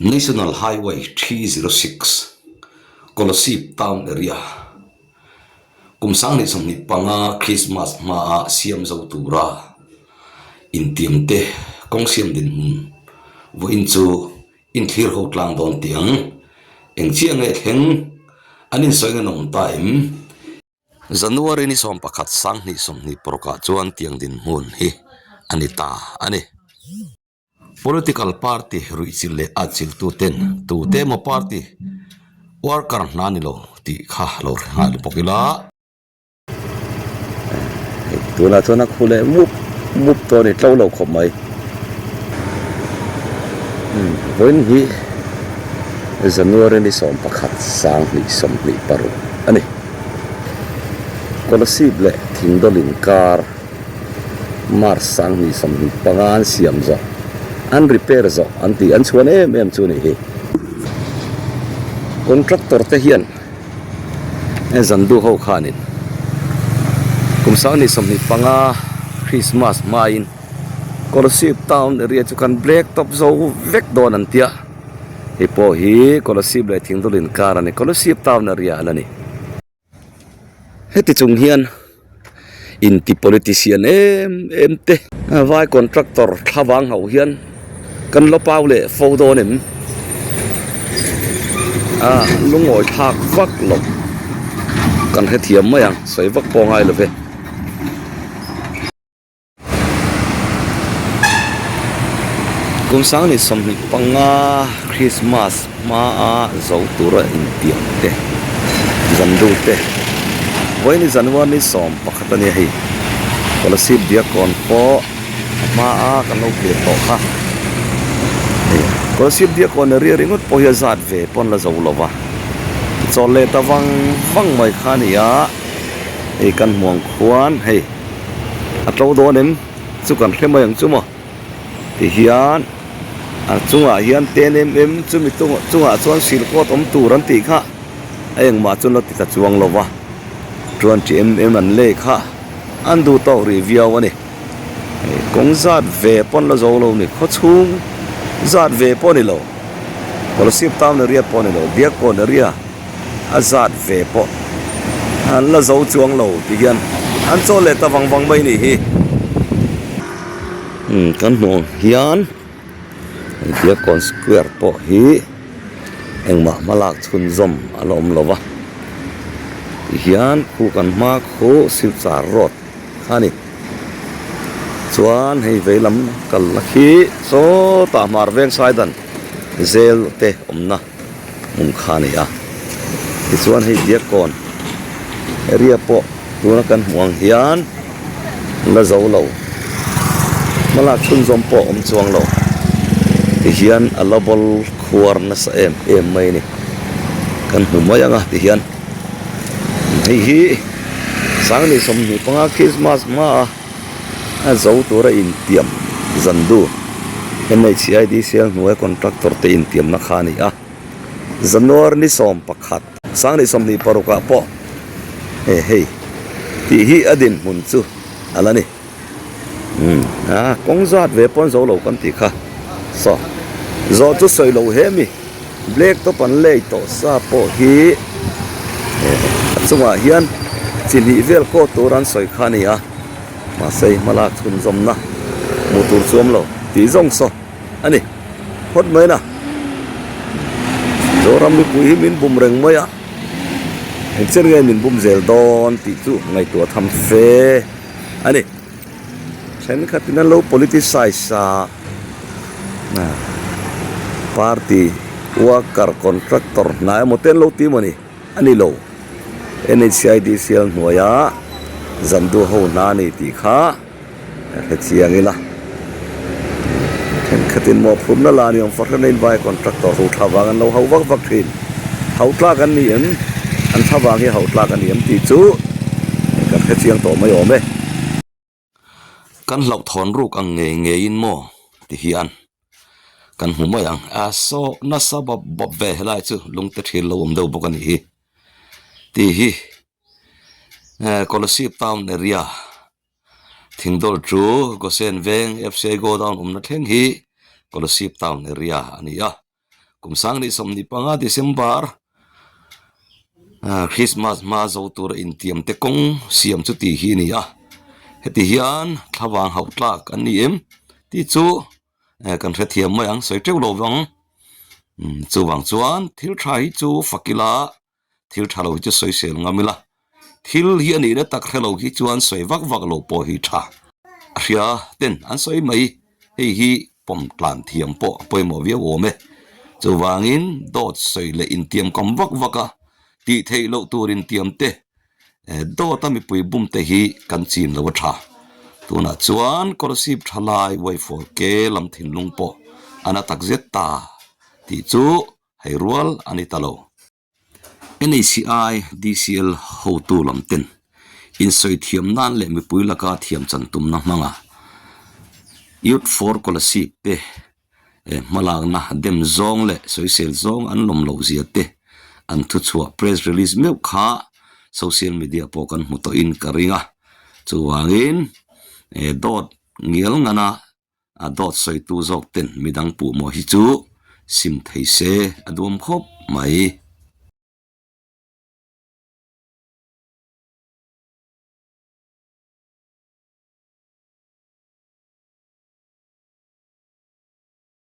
National Highway 306 Colosseum Town Area kumsang ni som ni panga Christmas ma siam zo tura intiam te kong siam din vo in chu in thlir ho tlang don tiang eng chiang e theng anin soinga nom time January ni som pakhat sang ni som ni proka chuan tiang din hun hi anita ani political party ruichil le achil tu te mo party worker nanilo ti kha lo ha pokila tuna chona khule mup to ni tlo lo khom mai when hi January ni som pakhat sang ni som ni paru ani Colosseum le thingdolin kar mar sang ni som ni pangan siam zo an repair zo anti an chuan em chu ni hi contractor te hian e zandu ho khanin kumsang ni som ni panga Christmas main Colosseum town area chu kan black top zo vek don an tia hi po hi Colosseum le thingdolin kar ani Colosseum town area alani heti chung hian inti politician em te vai contractor thawang ho hian kan lo pau le photo nim lungoi thak vak lo kan he thiam ma yang soi vak po ngai lo ve kumsang ni som ni panga Christmas ma zo tura intiam te zandu te voi ni January ni som pakhatani hi Colosseum dia kon po ma kan lo ke to kha Colosseum dia kon ri ringot po ya zat ve pon la zo lova chole tawang wang mai khania e kan muang khuan hei atlo do nem chu kan khlema yang chu mo ti hian chunga hian em chu mi chunga chuan sil ko tom turan ti kha eng ma chun lo ti ta chuang lova 20 an le kha an du to review ani kong zat ve pon la zo lo ni kho chung zat ve pon ni lo Colosseum town area pon ni lo dia kon area azat ve po an la zo chuang lo ti hian an cho le ta wang mai ni hi kan no hian dia kon square po hi engma malak chun zom alom lova hian khu kan ma khu silchar road khani chuan hei veilam kal lakhi so ta mar veng saidan zel te omna mum khani a ti chuan hei dia kon area po tuna kan huang hian la zo lo malak chun zom po chuang lo ti hian alabol khuar na sa em mai ni kan humayanga ti hian hi sang ni som ni panga Christmas ma zo tura in tiam zandu NHID sel nuai contractor te in tiam na khani January ni som pakhat sang ni som ni paruka po hei ti hi adin mun chu alani kong zat ve pon zo lo kan ti kha so zo chu soi lo he mi black to pan le to sa po hi chunga hian chin hi vel ko turan soi khani ma sei malak chun zom na motor chuam lo ti zong so ani hot mai na zoram mi pui min bum reng mai chen ngai min bum zel don ti chu ngai to tham fe ani chen khatina lo politicize sa party worker contractor na moten lo ti mani ani lo NHID sial nuaya zandu ho nani ti kha chiang ila khatin mo phum na la ni om for na invite contractor hu thawangan lo hau wak thin hau tla kan ni an thawang hi hau tla kan ni ti chu kan chiang to mai ome kan lau thon ruk ang nge in mo ti hian kan humayang so na sabab ve lai chu lungte thil lo om do bokani hi ti hi Colosseum town area thingdol chu gosen veng FCI go down na thleng hi Colosseum town area ania kum sang ni som ni panga December Christmas ma zo tur in tiam te kong siam chu ti hi ni a heti hian thawang hau tlak an ni em ti chu kan hre thiam mai ang soi treu lo wang chu wang chuan thil tha hi chu fakila thil tha lo chu soi sel ngamila thil hi ani na tak hre lo hi chuan soi vak vak lo po hi tha ria ten an soi mai hei hi pom tlan thiam po poimo via wo me chu wangin dot soi le in tiam kom vak vaka ti thei lo turin tiam te do tami pui bum te hi kan chin lo tha tuna chuan korosip thalai wai for ke lam thin lung po ana tak zet ta ti chu hei rual ani talo NACI DCL ho tu lam ten in soi thiam nan le mi pui laka thiam chan tum na manga youth for korosip pe malang na dem zong le soi sel zong an lom lo zia te an thu chua press release meu kha social media po kan mu to in karinga chuwangin dot ngial ngana a dot soi tu zok ten midang pu mo hi chu sim thei se adum khop mai